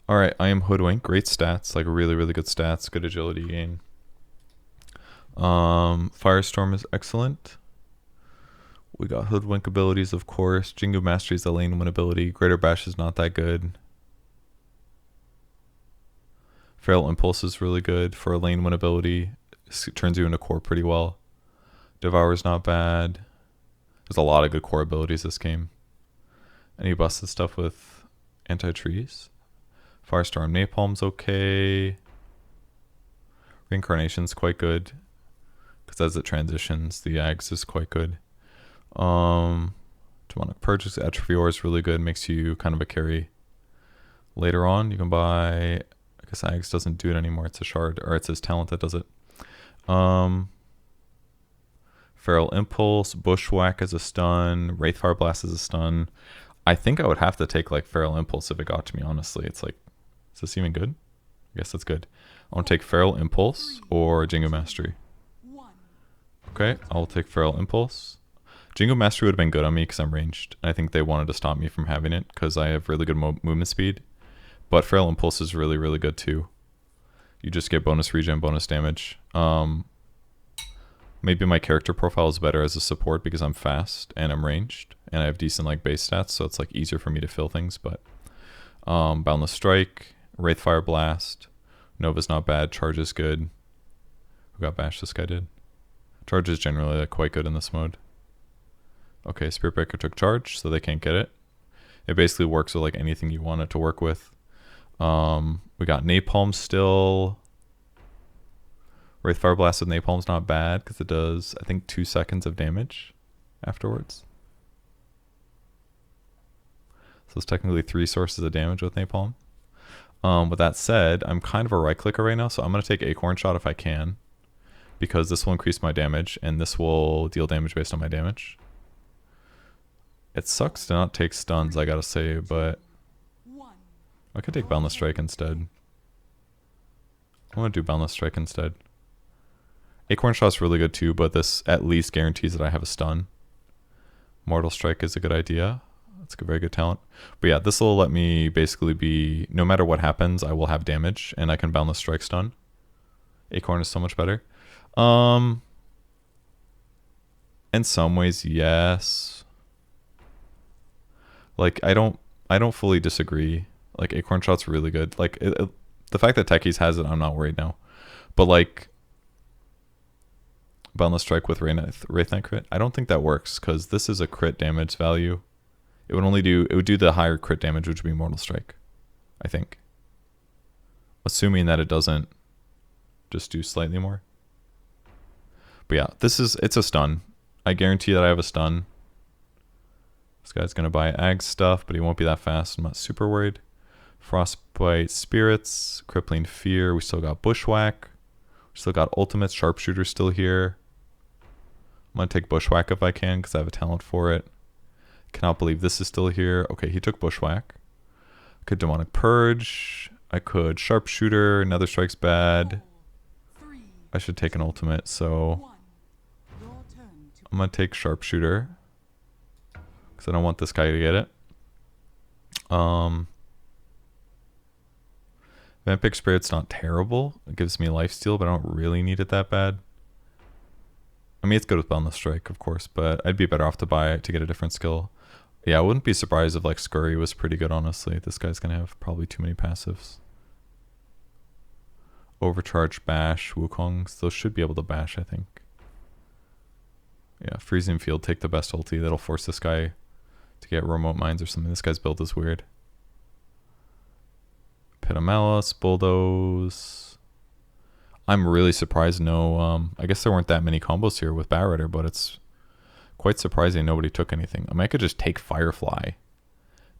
Alright, I am Hoodwink. Great stats, like really, really good stats. Good agility gain. Firestorm is excellent. We got Hoodwink abilities, of course. Jingu Mastery is a lane win ability. Greater Bash is not that good. Feral Impulse is really good for a lane win ability. It turns you into core pretty well. Devour is not bad. There's a lot of good core abilities this game. And you busted stuff with anti-trees. Firestorm Napalm's okay. Reincarnation's quite good. Because as it transitions, the Ags is quite good. Demonic Purge, Atrophior is really good. Makes you kind of a carry. Later on, you can buy... I guess Ags doesn't do it anymore. It's a shard. Or it's his talent that does it. Feral Impulse. Bushwhack as a stun. Wraithfire Blast as a stun. I think I would have to take like Feral Impulse if it got to me, honestly. It's like... Is this even good? I guess that's good. I want to take Feral Impulse or Jingo Mastery. Okay, I'll take Feral Impulse. Jingo Mastery would have been good on me because I'm ranged. I think they wanted to stop me from having it because I have really good movement speed. But Feral Impulse is really, really good too. You just get bonus regen, bonus damage. Maybe my character profile is better as a support because I'm fast and I'm ranged. And I have decent like base stats, so it's like easier for me to fill things. But Boundless Strike, Wraithfire Blast. Nova's not bad. Charge is good. Who got bashed? This guy did. Charge is generally like, quite good in this mode. Okay, Spirit Breaker took charge, so they can't get it. It basically works with like anything you want it to work with. We got Napalm still. Wraithfire Blast with Napalm's not bad because it does, I think, 2 seconds of damage afterwards. So it's technically 3 sources of damage with Napalm. With that said, I'm kind of a right clicker right now, so I'm going to take Acorn Shot if I can. Because this will increase my damage, and this will deal damage based on my damage. It sucks to not take stuns, I gotta say, but I could take Boundless Strike instead. I want to do Boundless Strike instead. Acorn Shot's really good too, but this at least guarantees that I have a stun. Mortal Strike is a good idea. That's a very good talent. But yeah, this will let me basically be, no matter what happens, I will have damage, and I can Boundless Strike stun. Acorn is so much better. In some ways, yes. Like, I don't fully disagree. Like, Acorn Shot's really good. Like, the fact that Techies has it, I'm not worried now. But, like, Boundless Strike with Wraith Knight crit, I don't think that works, because this is a crit damage value. It would do the higher crit damage, which would be Mortal Strike, I think. Assuming that it doesn't just do slightly more. But yeah, it's a stun. I guarantee that I have a stun. This guy's going to buy Ag stuff, but he won't be that fast. I'm not super worried. Frostbite Spirits, Crippling Fear. We still got Bushwhack. We still got Ultimate. Sharpshooter still here. I'm going to take Bushwhack if I can because I have a talent for it. Cannot believe this is still here. Okay, he took Bushwhack. I could Demonic Purge. I could Sharpshooter. Another Strike's bad. I should take an Ultimate, so I'm going to take Sharpshooter. Because I don't want this guy to get it. Vampiric Spirit's not terrible. It gives me lifesteal, but I don't really need it that bad. I mean, it's good with Boundless Strike, of course, but I'd be better off to buy it to get a different skill. Yeah, I wouldn't be surprised if like Scurry was pretty good, honestly. This guy's going to have probably too many passives. Overcharge, Bash, Wukongs. Those should be able to bash, I think. Yeah, Freezing Field, take the best ulti. That'll force this guy to get Remote Mines or something. This guy's build is weird. Pit of Malice, Bulldoze. I'm really surprised I guess there weren't that many combos here with Bat Rider, but it's quite surprising nobody took anything. I mean, I could just take Firefly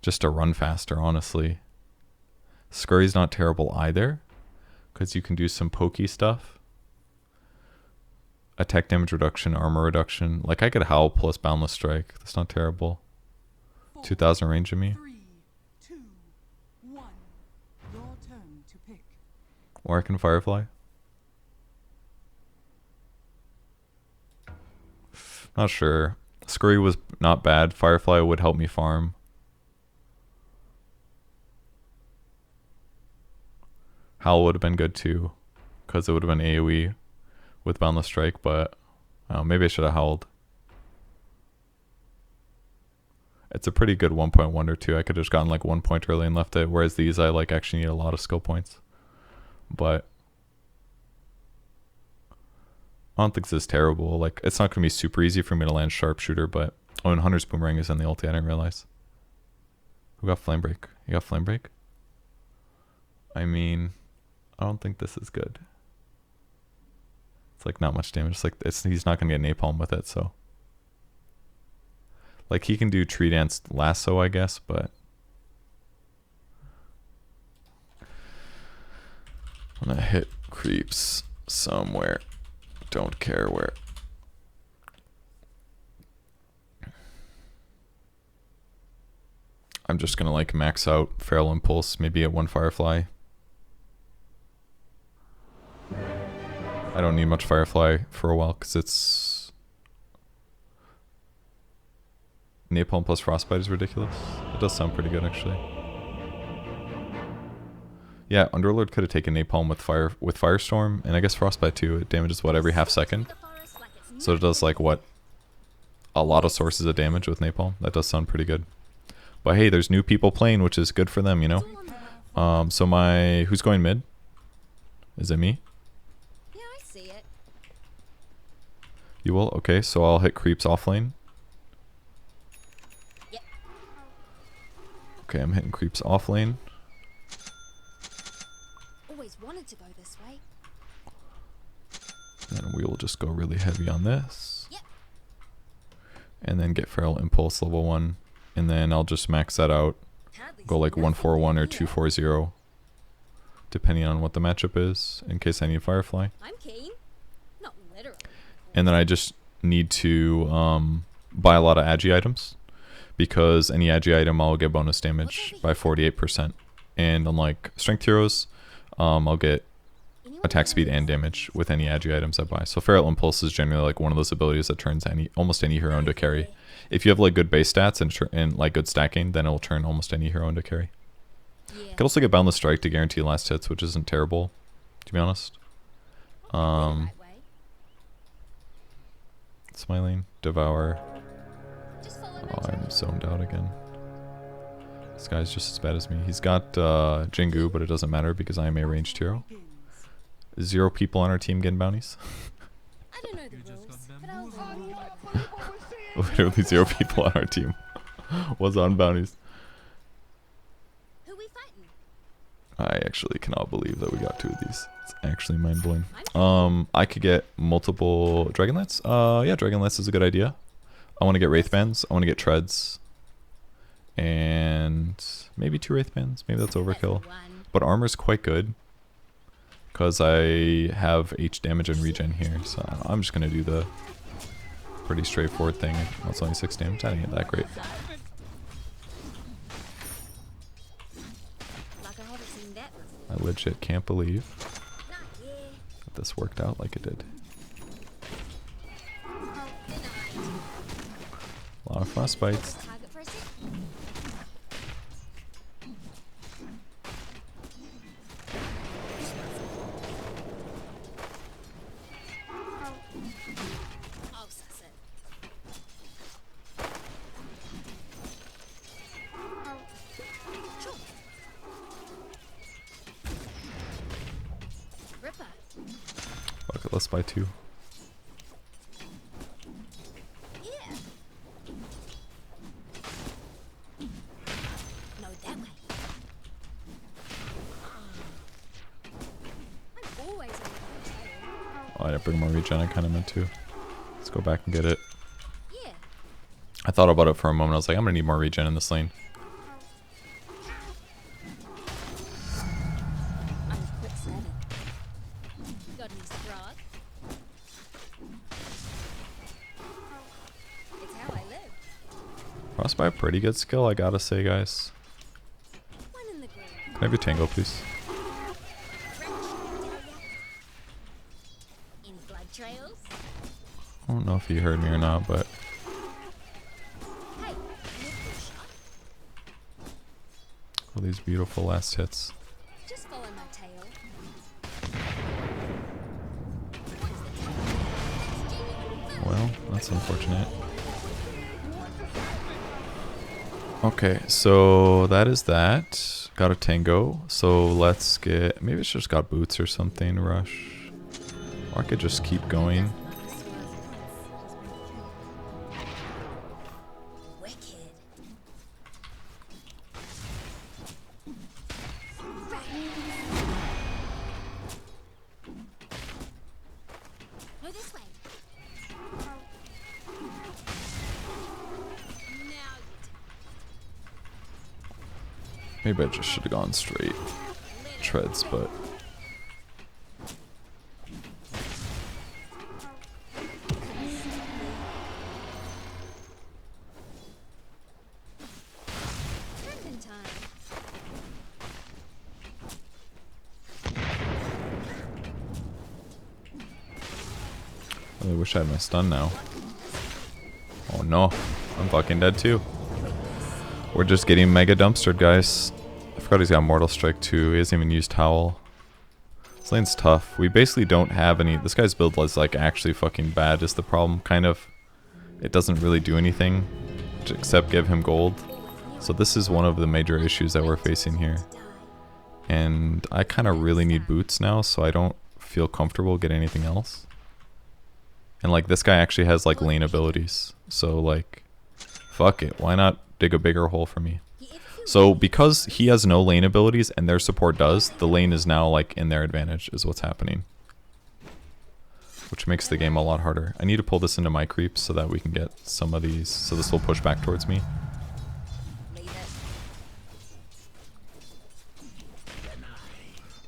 just to run faster, honestly. Scurry's not terrible either, because you can do some pokey stuff. Attack damage reduction, armor reduction. Like, I could Howl plus Boundless Strike. That's not terrible. 2,000 range of me. 3, 2, 1. Your turn to pick. Or I can Firefly. Not sure. Scurry was not bad. Firefly would help me farm. Howl would have been good too, because it would have been AoE with Boundless Strike, but maybe I should have howled. It's a pretty good 1-point wonder too. I could have just gotten like 1 point early and left it, whereas these I like actually need a lot of skill points. But I don't think this is terrible. Like, it's not going to be super easy for me to land Sharpshooter, but... Oh, and Hunter's Boomerang is in the ulti, I didn't realize. Who got Flame Break? You got Flame Break? I mean, I don't think this is good. It's like not much damage. It's like, he's not going to get Napalm with it, so... Like, he can do Tree Dance Lasso, I guess, but... I'm going to hit creeps somewhere. Don't care where. I'm just gonna like max out Feral Impulse, maybe at 1 Firefly. I don't need much Firefly for a while because it's... Napalm plus Frostbite is ridiculous. It does sound pretty good actually. Yeah, Underlord could have taken Napalm with Firestorm, and I guess Frostbite too. It damages what, every half second? So it does like what? A lot of sources of damage with Napalm. That does sound pretty good. But hey, there's new people playing, which is good for them, you know? So who's going mid? Is it me? Yeah, I see it. You will? Okay, so I'll hit creeps off lane. Yep. Okay, I'm hitting creeps off lane. Always wanted to go this way. Then we will just go really heavy on this. Yep. And then get Feral Impulse level 1. And then I'll just max that out. Go like 141 or 240. Depending on what the matchup is, in case I need Firefly. I'm keen. Not literally. And then I just need to buy a lot of Agi items. Because any Agi item I'll get bonus damage by 48%. And unlike Strength Heroes, I'll get attack speed and damage with any Agi items I buy. So Feral Impulse is generally like one of those abilities that turns almost any hero into carry. If you have like good base stats and like good stacking, then it'll turn almost any hero into carry. Yeah. You could also get Boundless Strike to guarantee last hits, which isn't terrible, to be honest. Right way. Smiling, Devour. Just follow my Oh, I'm trail. zoned out again. This guy's just as bad as me. He's got Jingu, but it doesn't matter because I am a ranged hero. 0 people on our team getting bounties. I don't know the rules, but I'll learn. Literally 0 people on our team was on bounties. Who we fighting? I actually cannot believe that we got 2 of these. It's actually mind blowing. I'm I could get multiple Dragonlance. Yeah, Dragonlance is a good idea. I want to get Wraithbands. I want to get Treads. And maybe 2 Wraithbands. Maybe that's overkill. one. But armor's quite good. Because I have H damage and regen here. So I'm just going to do the pretty straightforward thing. That's only 6 damage. That ain't that great. Like I haven't seen that before. I legit can't believe Not yet. that this worked out like it did. Denied. A lot of frostbites. Target pressing. I'll suss it. Sure. Ripper. Okay, let's buy 2. Yeah. No, that way. I'm always on the trail. Oh, I didn't bring more regen. I kind of meant to. Let's go back and get it. Yeah. I thought about it for a moment. I was like, I'm going to need more regen in this lane. I'm quick savvy. Got any scrog? It's how I live. Frostbite, pretty good skill, I gotta say, guys. One in the groove. Can I have your Tango, please? Any blood trails? I don't know if you heard me or not, but Hey, look for a shot. all these beautiful last hits. Just follow my tail. That's unfortunate. Okay, so that is that. Got a tango. So let's get... Maybe it's just got boots or something. Rush. Or I could just keep going. Maybe I just should have gone straight treads, but... I really wish I had my stun now. Oh no, I'm fucking dead too. We're just getting mega dumpstered, guys. I forgot he's got Mortal Strike too. He hasn't even used Howl. This lane's tough. We basically don't have any... This guy's build is like actually fucking bad is the problem, kind of. It doesn't really do anything except give him gold. So this is one of the major issues that we're facing here. And I kind of really need boots now, so I don't feel comfortable getting anything else. And like this guy actually has like lane abilities. So like, fuck it. Why not dig a bigger hole for me? So because he has no lane abilities and their support does, the lane is now like in their advantage is what's happening. Which makes the game a lot harder. I need to pull this into my creeps so that we can get some of these. So this will push back towards me.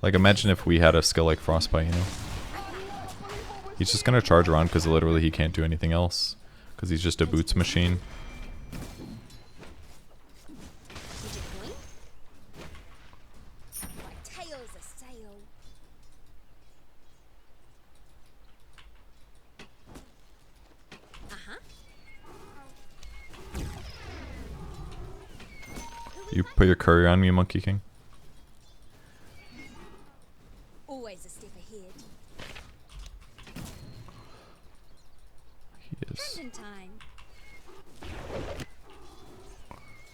Like imagine if we had a skill like Frostbite, you know? He's just gonna charge around because literally he can't do anything else. Because he's just a boots machine. You put your courier on me, Monkey King. Always a step ahead. He is. Time.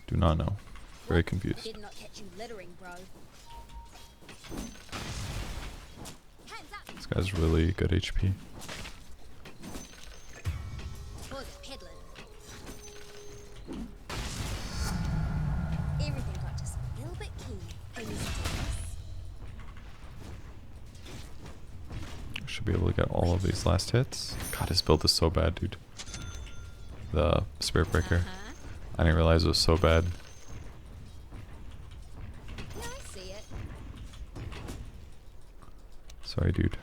Do not know. Very confused. Did not catch you littering, bro. Hands up. This guy's really good HP. Was it peddling? Everything got just a little bit key. Should be able to get all of these last hits. God, his build is so bad, dude. The Spirit Breaker. I didn't realize it was so bad. Yeah, I see it. Sorry, dude.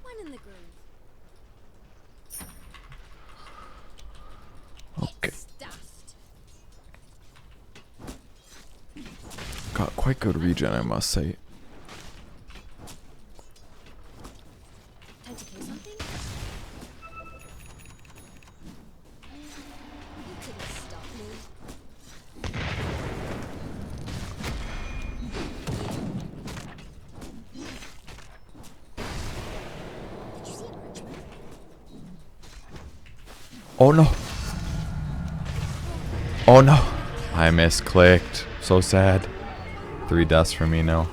One in the groove. Okay. It's stuffed. Got quite good regen, I must say. Time to kill something? You couldn't stop me. Did you see Purge? Oh no! Oh no! I misclicked. So sad. 3 deaths for me now.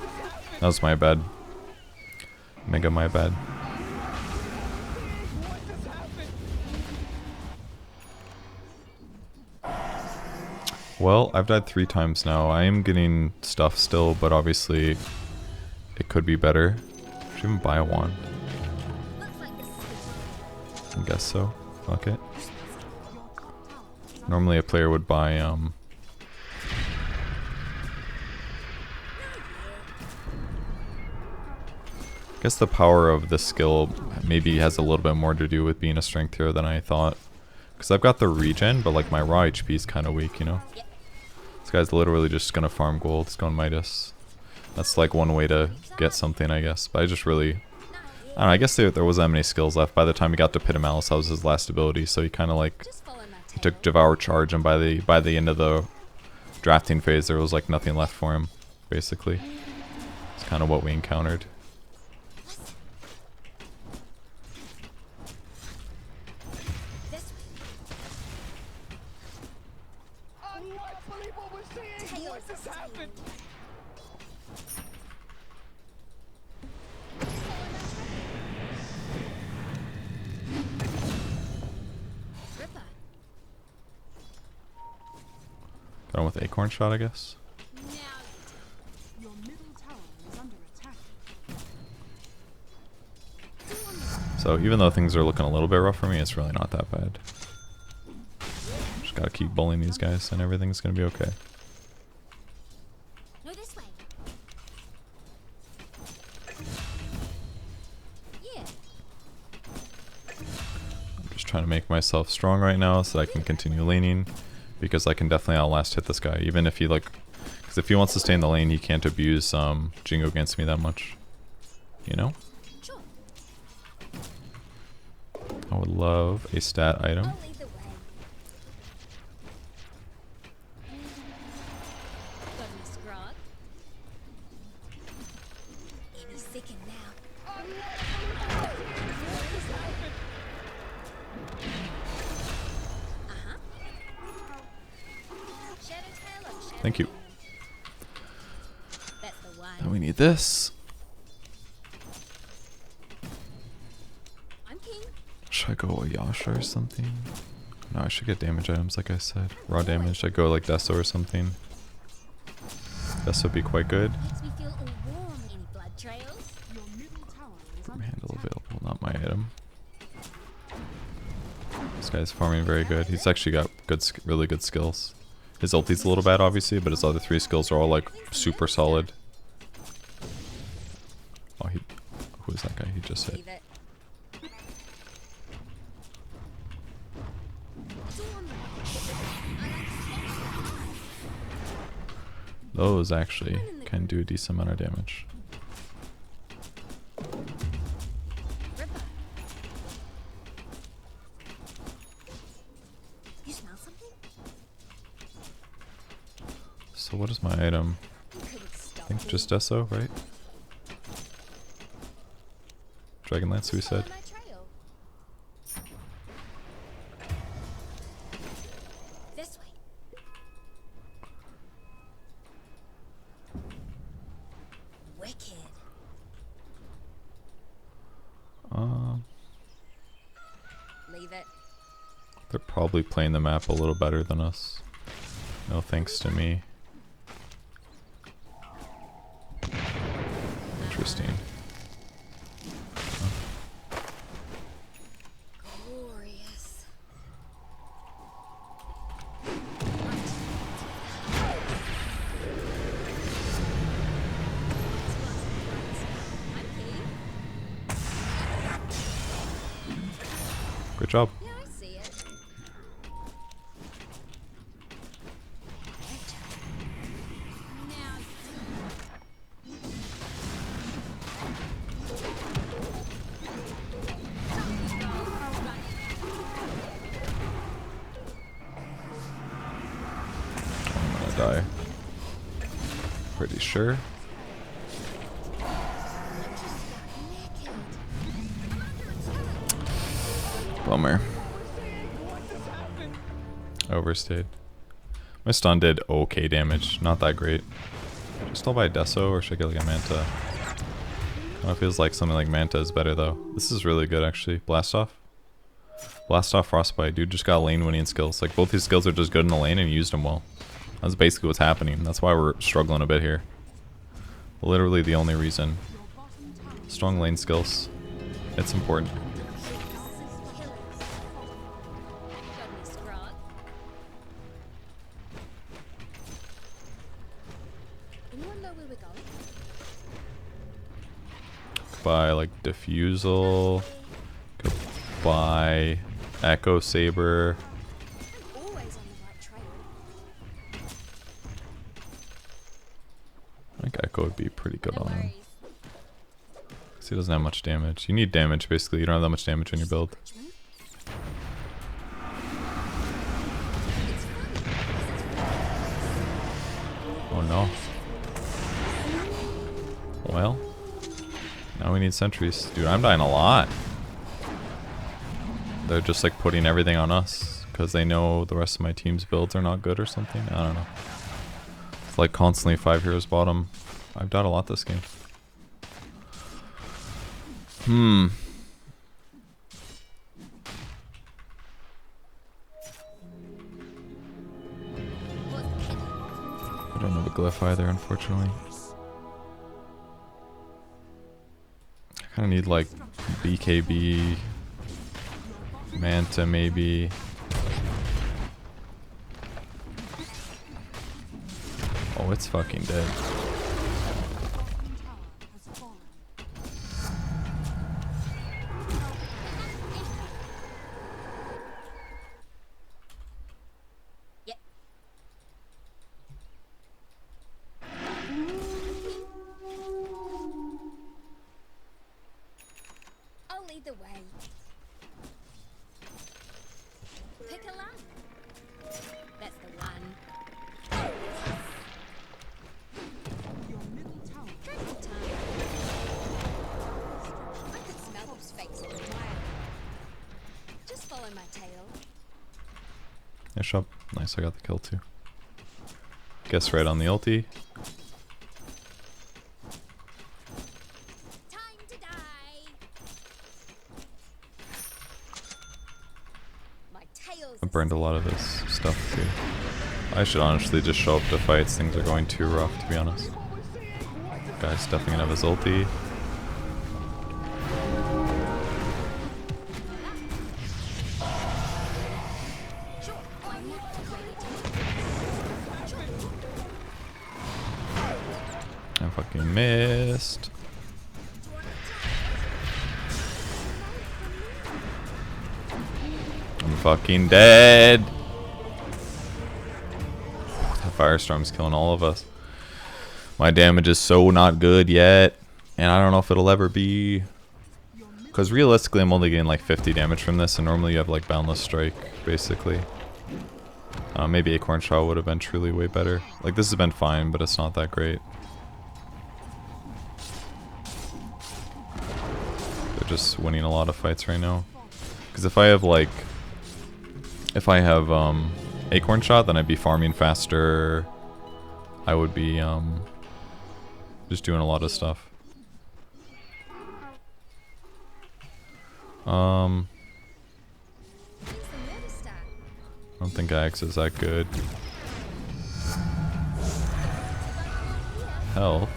That was my bad. Mega my bad. Well, I've died 3 times now. I am getting stuff still, but obviously it could be better. Should even buy a wand. I guess so. Fuck it. Normally a player would buy I guess the power of this skill maybe has a little bit more to do with being a strength hero than I thought. Because I've got the regen, but like my raw HP is kind of weak, you know? This guy's literally just gonna farm gold. He's going Midas. That's like one way to get something, I guess. But I just really... I don't know, I guess there wasn't that many skills left. By the time he got to Pit of Malice, that was his last ability. So he kind of like... He took Devour Charge, and by the end of the drafting phase, there was like nothing left for him, basically. It's kind of what we encountered. believe what we're seeing! What just happened? Ripper. Going with Acorn Shot, I guess. Now Your middle tower is under attack. So even though things are looking a little bit rough for me, it's really not that bad. Just gotta keep bullying these guys and everything's gonna be okay. no, this way. Yeah. I'm just trying to make myself strong right now so that I can continue laning. Because I can definitely outlast hit this guy, even if he like... Because if he wants to stay in the lane, he can't abuse Jingo against me that much. You know? Sure. I would love a stat item. I'll lead the way. Got any scrog? Any second now. Uh-huh. Shadow tail or shadow Thank you. demon? That's the one. Now we need this. I'm keen. Should I go a Yasha or something? No, I should get damage items like I said. Raw damage, I'd go like Deso or something. Deso would be quite good. Makes me feel all warm. Any blood trails? Your middle tower is From under handle attack. available, not my item. This guy's farming very good. He's actually got good, really good skills. His ulti's a little bad obviously, but his other 3 skills are all like super solid. Oh, who is that guy he just hit? Leave it. It's all on the way. I like Those actually can do a decent amount of damage. Ripper. You smell something? So what is my item? You couldn't stop I think me. just Deso, right? Dragonlance, we said. Follow my trail. This way. Wicked. Leave it. They're probably playing the map a little better than us. No thanks to me. Interesting. Glorious. I'm keen. Good job. Yeah, I see it. Now I'm gonna die. Pretty sure. Bummer. Overstayed. My stun did okay damage, not that great. Should I still buy Deso or should I get like a Manta? I don't know, it feels like something like Manta is better though. This is really good actually. Blast off. Blast off Frostbite, dude just got lane winning skills. Like both these skills are just good in the lane and he used them well. That's basically what's happening. That's why we're struggling a bit here. Literally the only reason. Strong lane skills. It's important. got any scrog? Anyone know where we're going? Buy like Diffusal. Could buy Echo Saber. I'm always on the right trail. I think Echo would be pretty good No on him. worries. Because he doesn't have much damage. You need damage basically. You don't have that much damage when you build. Judgment? It's funny because Oh no. Well. Now we need sentries. Dude, I'm dying a lot. They're just like putting everything on us. because they know the rest of my team's builds are not good or something. I don't know. It's like constantly 5 heroes bottom. I've died a lot this game. I don't have a glyph either, unfortunately. I kind of need like BKB, Manta maybe. Oh, it's fucking dead. I'll lead the way. Pick a lamp. That's the one. Your middle tower Triple time. I could smell those fakes in the wild. Just follow my tail. Yeah, shop. Nice, I got the kill too. Guess right on the ulti. Time to die. My tail's I burned a lot of this stuff too. I should honestly just show up to fights. Things are going too rough, to be honest. Guy's definitely gonna have his ulti. I fucking missed. I'm fucking dead. That firestorm's killing all of us. My damage is so not good yet, and I don't know if it'll ever be. Because realistically, I'm only getting like 50 damage from this, and normally you have like Boundless Strike, basically. Maybe Acorn Shot would have been truly way better. Like, this has been fine, but it's not that great. They're just winning a lot of fights right now. Because if I have like... If I have Acorn Shot, then I'd be farming faster. I would be just doing a lot of stuff. I don't think Axe is that good. Health?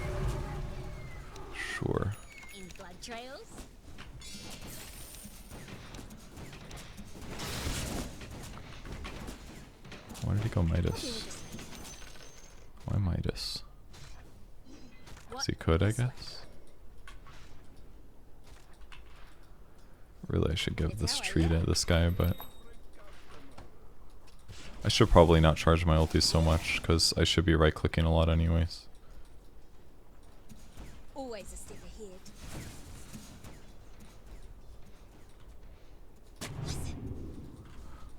Sure. in blood trails. Why did he go Midas? Why Midas? Because he could, I guess. Really, I should give this tree to this guy, but... I should probably not charge my ulti so much, because I should be right-clicking a lot anyways. Always a step ahead.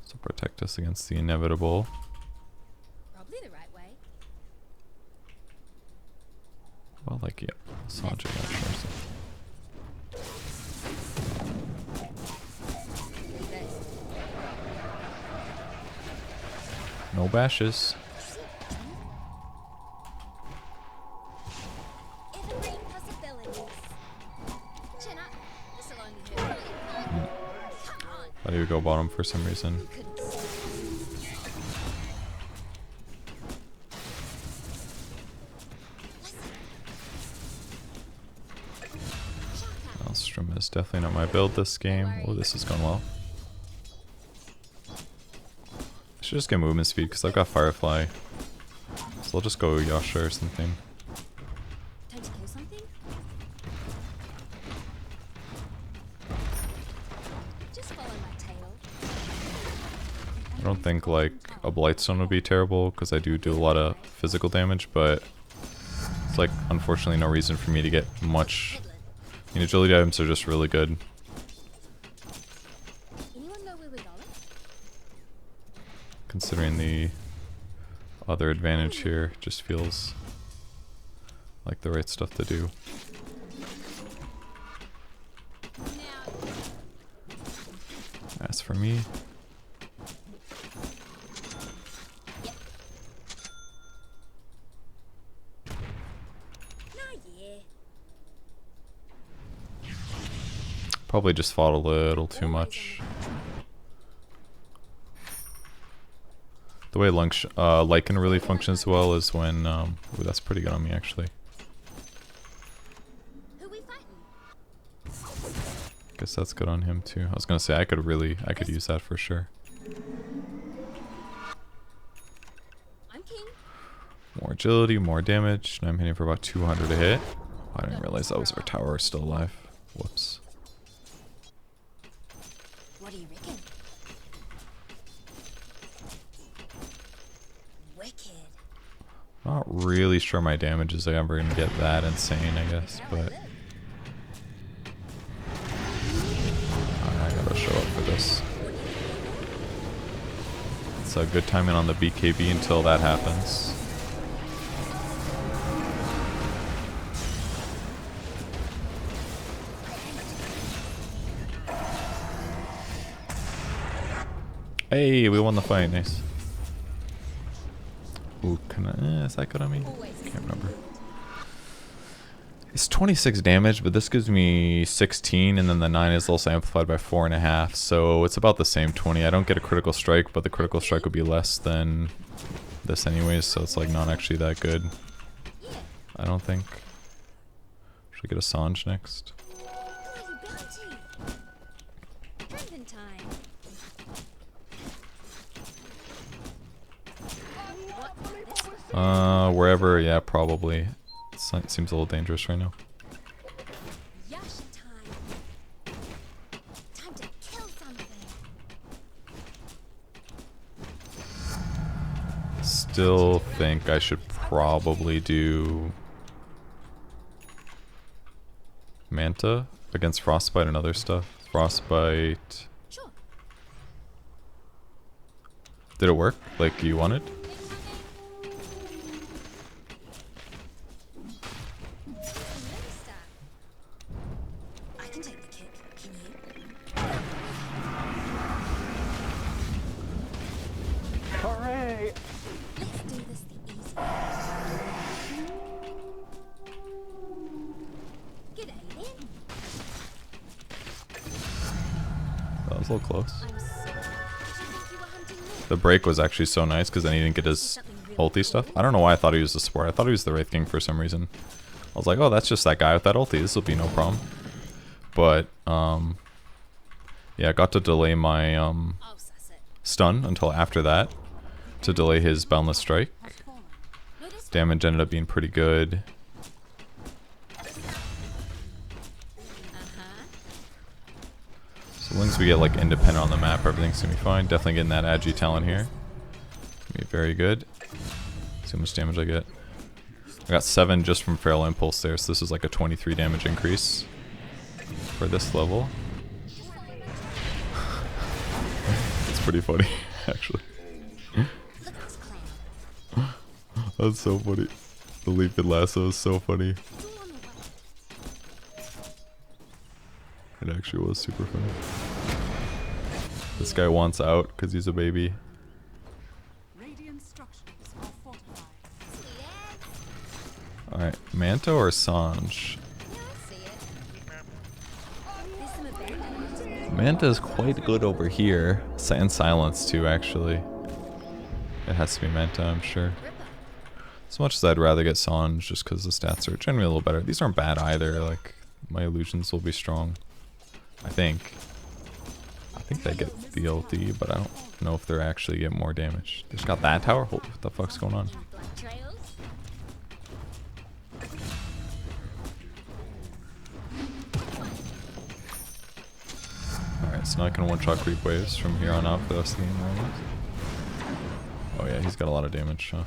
So protect us against the inevitable. Probably the right way. Well, like, yeah. Sanjay, yeah, sure. No bashes. Evergreen possibilities. Chin up. This'll only hurt. Come on. Thought he would go bottom for some reason. You couldn't see. Maelstrom is definitely not my build this game. Oh, this is going well. I should just get movement speed because I've got Firefly. So I'll just go Yasha or something. Time to kill something? Just follow my tail. I don't think like a Blightstone would be terrible because I do a lot of physical damage, but it's like unfortunately no reason for me to get much. You know, agility items are just really good. Anyone know where we're going? Considering the other advantage here, just feels like the right stuff to do. Now, As for me, Probably just fought a little too much. The way Lycan really functions well is when, ooh, that's pretty good on me actually. Who we fighting? Guess that's good on him too. I was gonna say I could use that for sure. I'm king. More agility, more damage. Now I'm hitting for about 200 a hit. I didn't realize that was our tower still alive. Whoops. What do you reckon? Wicked. Not really sure my damage is ever gonna get that insane, I guess, but I gotta show up for this. It's a good timing on the BKB until that happens. Hey, we won the fight, nice. Ooh, can I, is that good on me? Can't remember. It's 26 damage, but this gives me 16, and then the 9 is also amplified by 4.5, so it's about the same 20. I don't get a critical strike, but the critical strike would be less than this anyways, so it's like not actually that good. I don't think. Should I get a Sanj next? Drinking time. Wherever, yeah, probably. It seems a little dangerous right now. Yasha time. Time to kill something. Still think I should probably do Manta against Frostbite and other stuff. Frostbite. Sure. Did it work like you wanted? I can take the kick. Can you? Hooray! Let's do this the easy way. G'day then. That was a little close. I'm sorry. Did you think you were hunting me? The break was actually so nice because then he didn't get his ulti stuff. I don't know why I thought he was the support. I thought he was the Wraith King for some reason. I was like, oh, that's just that guy with that ulti. This will be no problem. But, yeah, I got to delay my I'll suss it. stun until after that to delay his Boundless Strike. No, this Damage ended up being pretty good. So as long as we get like independent on the map, everything's gonna be fine. Definitely getting that Agi talent here. Be very good. See how much damage I get. I got 7 just from Feral Impulse there, so this is like a 23 damage increase for this level. It's pretty funny, actually. look at this clown. That's so funny. The Leaping Lasso is so funny. It's all on the way. It actually was super funny. This guy wants out because he's a baby. Radiant structures are fortified. Yes. Alright, Manta or Sanj? Yeah, I see it. There's some abandoned. Manta is quite good over here. And Silence too, actually. It has to be Manta, I'm sure. As much as I'd rather get Sanj just because the stats are generally a little better. These aren't bad either, like, my illusions will be strong. I think they get the LD, but I don't know if they're actually get more damage. They just got that tower? Holy, what the fuck's going on? Blood trails. Alright, so now I can one-shot creep waves from here on out for the rest of the game. Almost. Oh yeah, he's got a lot of damage, huh?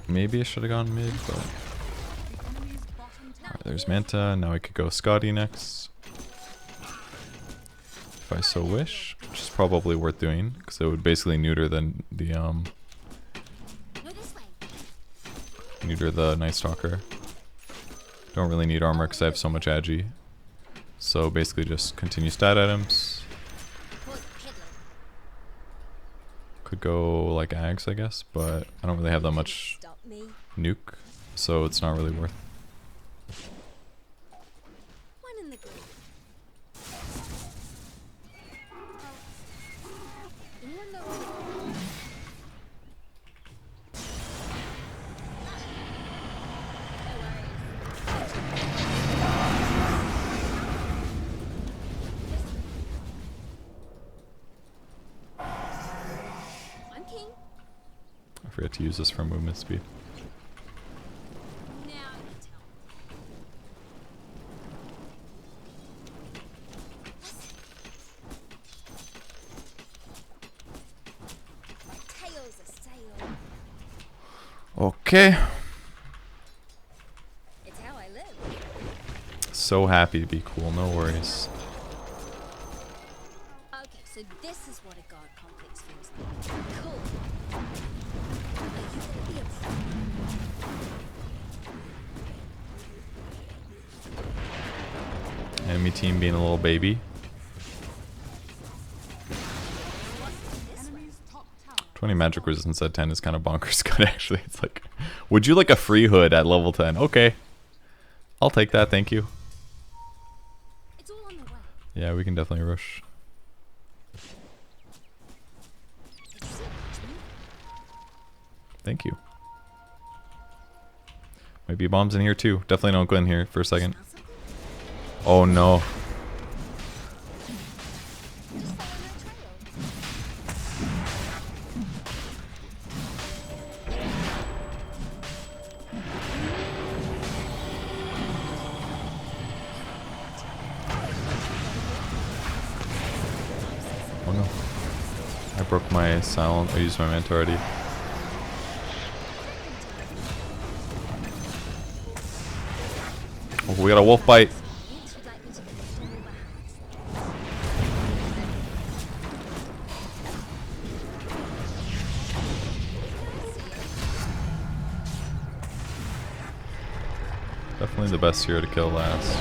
Maybe I should have gone mid, but... Alright, there's Manta. Now I could go Scotty next. If I so wish. Which is probably worth doing, because it would basically neuter No, this way. neuter the Night Stalker. Don't really need armor because I have so much agi. So basically just continue stat items. Pause the peddling. Could go like Ags, I guess, but I don't really have that much Stop me. nuke, so it's not really worth. One in the group. Anyone know where I'm king. I forget to use this for movement speed. Now you tell me. My tail's a sail. Okay. It's how I live. So happy to be cool, no worries. Okay, so this is what a god complex feels like. Cool. Are you gonna be a pro? Enemy team being a little baby. Enemy's top tower. 20 magic resistance at 10 is kind of bonkers good actually. It's like, would you like a free hood at level 10? Okay. I'll take that, thank you. It's all on the way. Yeah, we can definitely rush. It's so much me. Thank you. Might be bombs in here too. Definitely don't go in here for a second. Smell something? Oh no. Just follow my trail. Oh no. I broke my silent. I used my manta already. Oh, we got a wolf bite. Yes, you'd like me to connect all the hands. Definitely the best hero to kill last.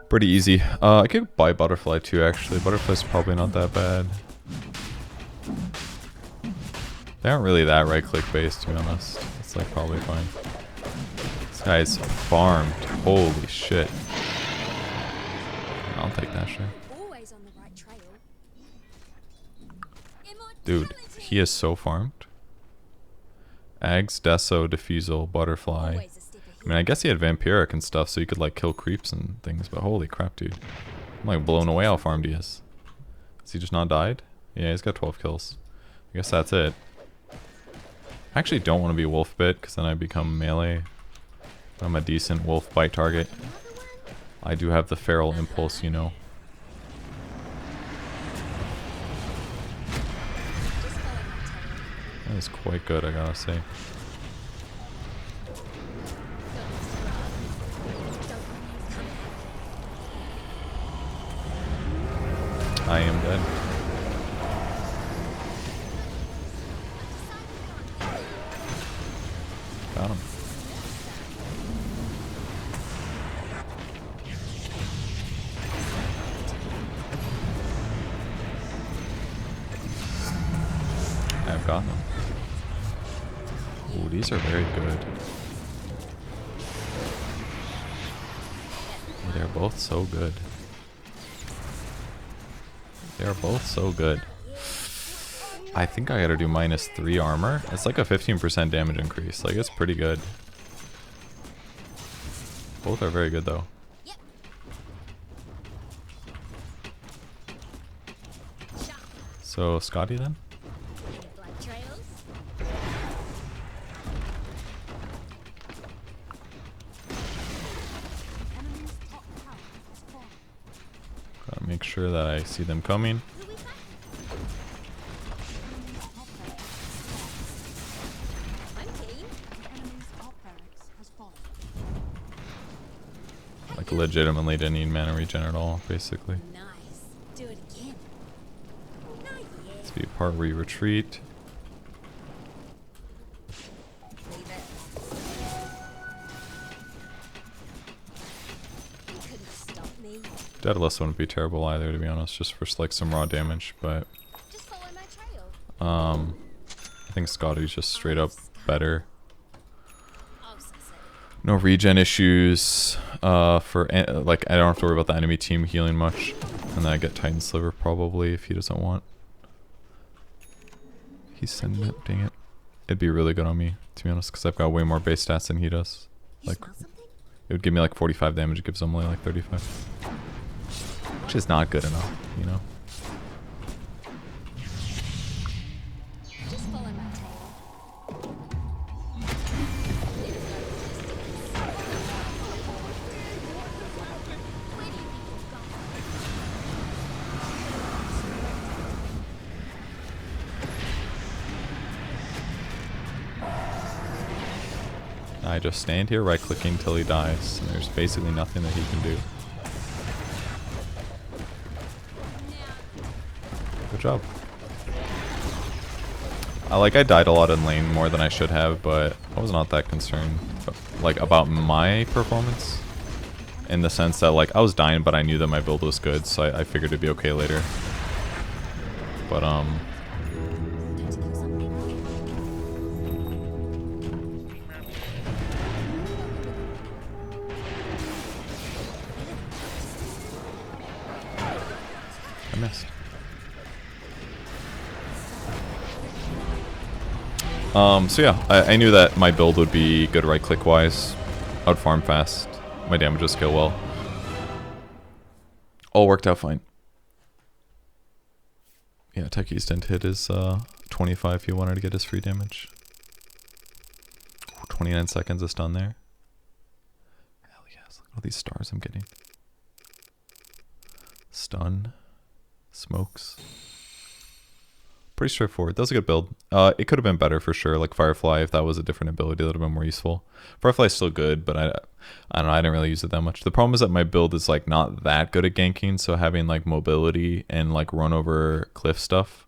Pretty easy. I could buy butterfly too actually. Butterfly's probably not that bad. They aren't really that right click based to be honest. It's like probably fine. This guy's farmed. Holy shit. I'll take that shit. Always on the right trail. Dude, he is so farmed. Ags, Deso, Diffusal, Butterfly. Always a step I mean, I guess he had Vampiric and stuff, so he could like kill creeps and things, but holy crap, dude. I'm like blown away how farmed he is. Has he just not died? Yeah, he's got 12 kills. I guess that's it. I actually don't want to be wolf bit, because then I become melee. I'm a decent wolf bite target. I do have the feral impulse, you know. Just follow my tail. That is quite good, I gotta say. I am dead. Got him. I've got them. Ooh, these are very good. They're both so good. They're both so good. I think I gotta do -3 armor. It's like a 15% damage increase. Like, it's pretty good. Both are very good, though. Yep. Shot. So, Scotty then? Any blood trails? Enemy's top tower has fallen. Gotta make sure that I see them coming. Who we fight? Enemy's top barracks I'm keen. Enemy's top barracks has fallen. Like, legitimately didn't need mana regen at all, basically. Nice. Do it again. Not yet. Let's be part where you retreat. Leave it. You couldn't stop me. Daedalus wouldn't be terrible either, to be honest, just for like some raw damage, but Just follow my trail. I think Scotty's just straight up better. Oh, so sad. No regen issues, like I don't have to worry about the enemy team healing much, and then I get Titan Sliver probably if he doesn't want. He's sending it, dang it. It'd be really good on me, to be honest, because I've got way more base stats than he does. You Like, smell something? it would give me like 45 damage, it gives him only like 35. Which is not good enough, you know? Just follow my tail. Where do you think you're going? I just stand here right clicking till he dies, and there's basically nothing that he can do. Good job. I died a lot in lane more than I should have, but I was not that concerned like about my performance. In the sense that like I was dying, but I knew that my build was good, so I figured it'd be okay later. But Time to kill something. I missed. So yeah, I knew that my build would be good right click wise. I would farm fast. My damage would scale well. All worked out fine. Yeah, Techie's didn't hit his 25 if he wanted to get his free damage. 29 seconds of stun there. Hell yes, look at all these stars I'm getting. Stun. Smokes. Pretty straightforward. That was a good build. It could have been better for sure. Like Firefly, if that was a different ability, that would have been more useful. Firefly's still good, but I don't know. I didn't really use it that much. The problem is that my build is like not that good at ganking, so having like mobility and like run over cliff stuff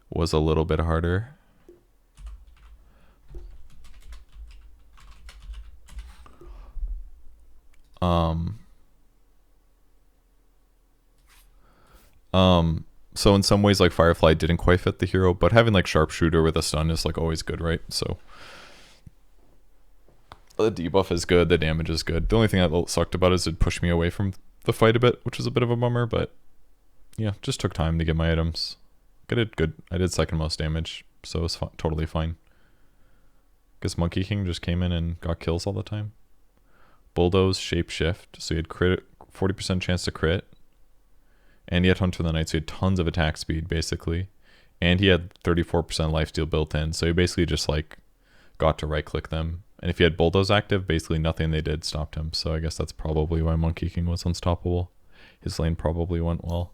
was a little bit harder. So in some ways, like Firefly didn't quite fit the hero, but having like Sharpshooter with a stun is like always good, right? So the debuff is good, the damage is good. The only thing that sucked about it is it pushed me away from the fight a bit, which was a bit of a bummer, but yeah, just took time to get my items. I did good. I did second most damage, so it was totally fine. Guess Monkey King just came in and got kills all the time. Bulldoze, Shapeshift, so he had crit, 40% chance to crit. And he had Hunter of the Night, so he had tons of attack speed, basically. And he had 34% lifesteal built in, so he basically just, like, got to right-click them. And if he had Bulldoze active, basically nothing they did stopped him. So I guess that's probably why Monkey King was unstoppable. His lane probably went well.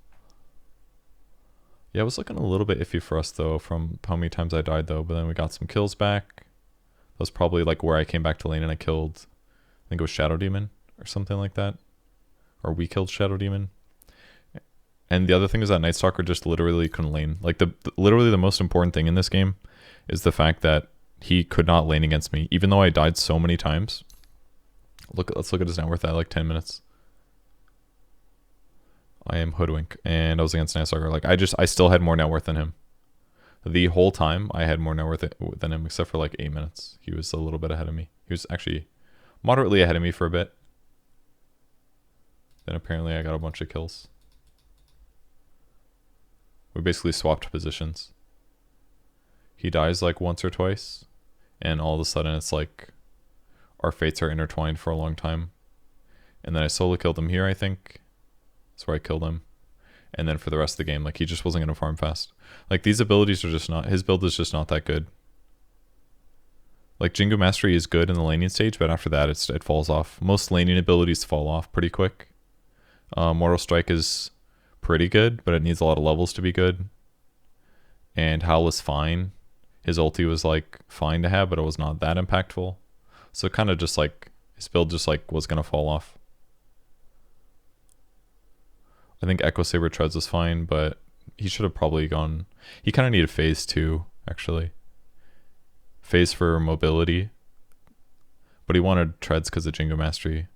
Yeah, it was looking a little bit iffy for us, though, from how many times I died, though. But then we got some kills back. That was probably, like, where I came back to lane and I killed, I think it was Shadow Demon or something like that. Or we killed Shadow Demon. And the other thing is that Night Stalker just literally couldn't lane. Like, literally the most important thing in this game is the fact that he could not lane against me, even though I died so many times. Let's look at his net worth at like 10 minutes. I am Hoodwink, and I was against Night Stalker. Like, I still had more net worth than him. The whole time, I had more net worth than him, except for like 8 minutes. He was a little bit ahead of me. He was actually moderately ahead of me for a bit. Then apparently I got a bunch of kills. We basically swapped positions. He dies like once or twice, and all of a sudden it's like our fates are intertwined for a long time. And then I solo killed him here, I think. That's where I killed him. And then for the rest of the game, like, he just wasn't going to farm fast. Like, these abilities are just not, his build is just not that good. Like, Jingu Mastery is good in the laning stage, but after that it falls off. Most laning abilities fall off pretty quick. Mortal Strike is pretty good, but it needs a lot of levels to be good. And Howl is fine. His ulti was like fine to have, but it was not that impactful. So it kind of just like, his build just like was going to fall off. I think Echo Saber Treads was fine, but he should have probably gone, he kind of needed Phase too, actually. Phase for mobility. But he wanted Treads because of Jingo Mastery.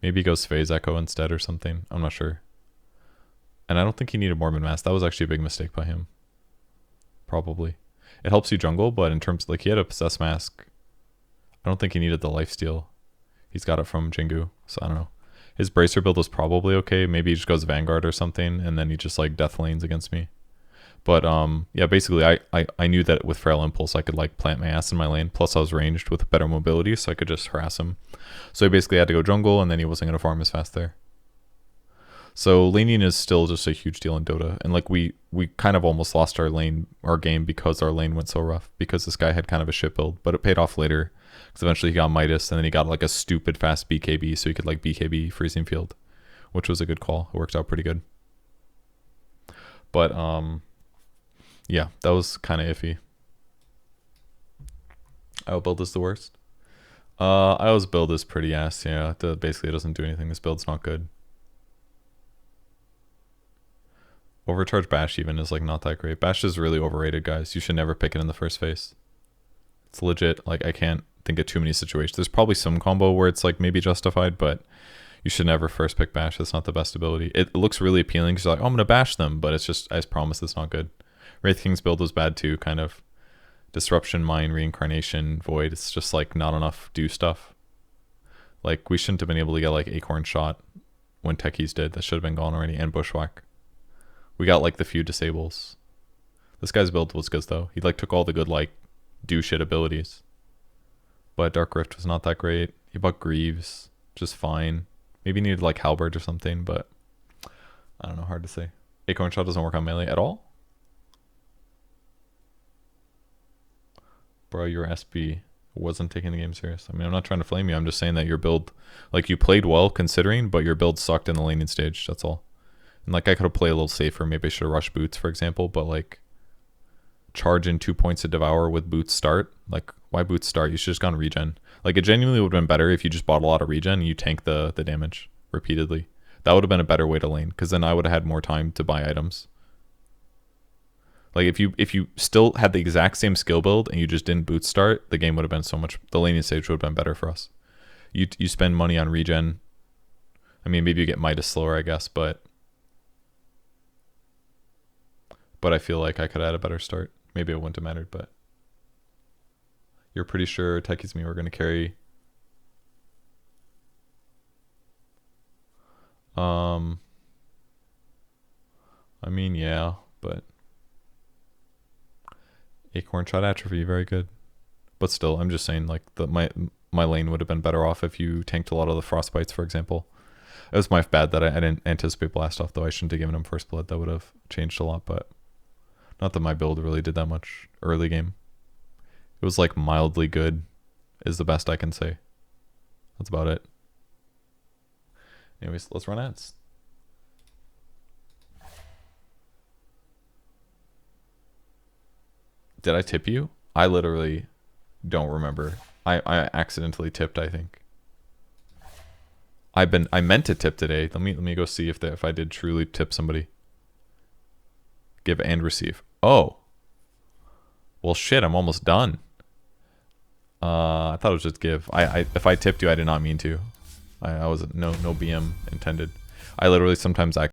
Maybe he goes Phase Echo instead or something. I'm not sure. And I don't think he needed Morbid Mask. That was actually a big mistake by him. Probably. It helps you jungle, but in terms of, like, he had a Possess Mask. I don't think he needed the lifesteal. He's got it from Jingu, so I don't know. His Bracer build was probably okay. Maybe he just goes Vanguard or something, and then he just, like, death lanes against me. But, yeah, basically, I knew that with Frail Impulse, I could, like, plant my ass in my lane. Plus, I was ranged with better mobility, so I could just harass him. So he basically had to go jungle, and then he wasn't going to farm as fast there. So laning is still just a huge deal in Dota, and like we kind of almost lost our game because our lane went so rough, because this guy had kind of a shit build, but it paid off later because eventually he got Midas, and then he got like a stupid fast BKB, so he could like BKB Freezing Field, which was a good call. It worked out pretty good. But yeah, that was kind of iffy. IO build is the worst. IO's build is pretty ass. Yeah, basically it doesn't do anything. This build's not good. Overcharge Bash even is like not that great. Bash is really overrated, guys. You should never pick it in the first phase. It's legit. Like, I can't think of too many situations. There's probably some combo where it's like maybe justified, but you should never first pick Bash. That's not the best ability. It looks really appealing because you're like, oh, I'm gonna bash them, but it's just, I promise it's not good. Wraith King's build was bad too, kind of. Disruption, Mine, Reincarnation, Void. It's just like not enough do stuff. Like, we shouldn't have been able to get like Acorn Shot when Techies did. That should have been gone already. And Bushwhack. We got like the few disables. This guy's build was good though. He like took all the good like do shit abilities. But Dark Rift was not that great. He bought Greaves, just fine. Maybe needed like Halberd or something, but I don't know, hard to say. Acorn Shot doesn't work on melee at all? Bro, your SB wasn't taking the game serious. I mean, I'm not trying to flame you. I'm just saying that your build, like, you played well considering, but your build sucked in the laning stage. That's all. And like, I could have played a little safer. Maybe I should have rushed Boots, for example, but like, charge in 2 points to Devour with Boots start. Like, why Boots start? You should just gone regen. Like, it genuinely would have been better if you just bought a lot of regen and you tank the damage repeatedly. That would have been a better way to lane, because then I would have had more time to buy items. Like, if you still had the exact same skill build and you just didn't Boots start, the game would have been so much, the laning stage would have been better for us. You spend money on regen. I mean, maybe you get Midas slower, I guess, but I feel like I could have had a better start. Maybe it wouldn't have mattered, but you're pretty sure Techies and me were going to carry. I mean, yeah, but Acorn Shot Atrophy, very good. But still, I'm just saying, like, my lane would have been better off if you tanked a lot of the Frostbites, for example. It was my bad that I didn't anticipate Blast Off, though. I shouldn't have given him First Blood. That would have changed a lot, but not that my build really did that much early game. It was like mildly good is the best I can say. That's about it. Anyways, let's run ads. Did I tip you? I literally don't remember. I accidentally tipped, I think. I meant to tip today. Let me go see if I did truly tip somebody. Give and receive. Oh. Well, shit, I'm almost done. I thought it was just give. If I tipped you, I did not mean to. I was no BM intended. I literally sometimes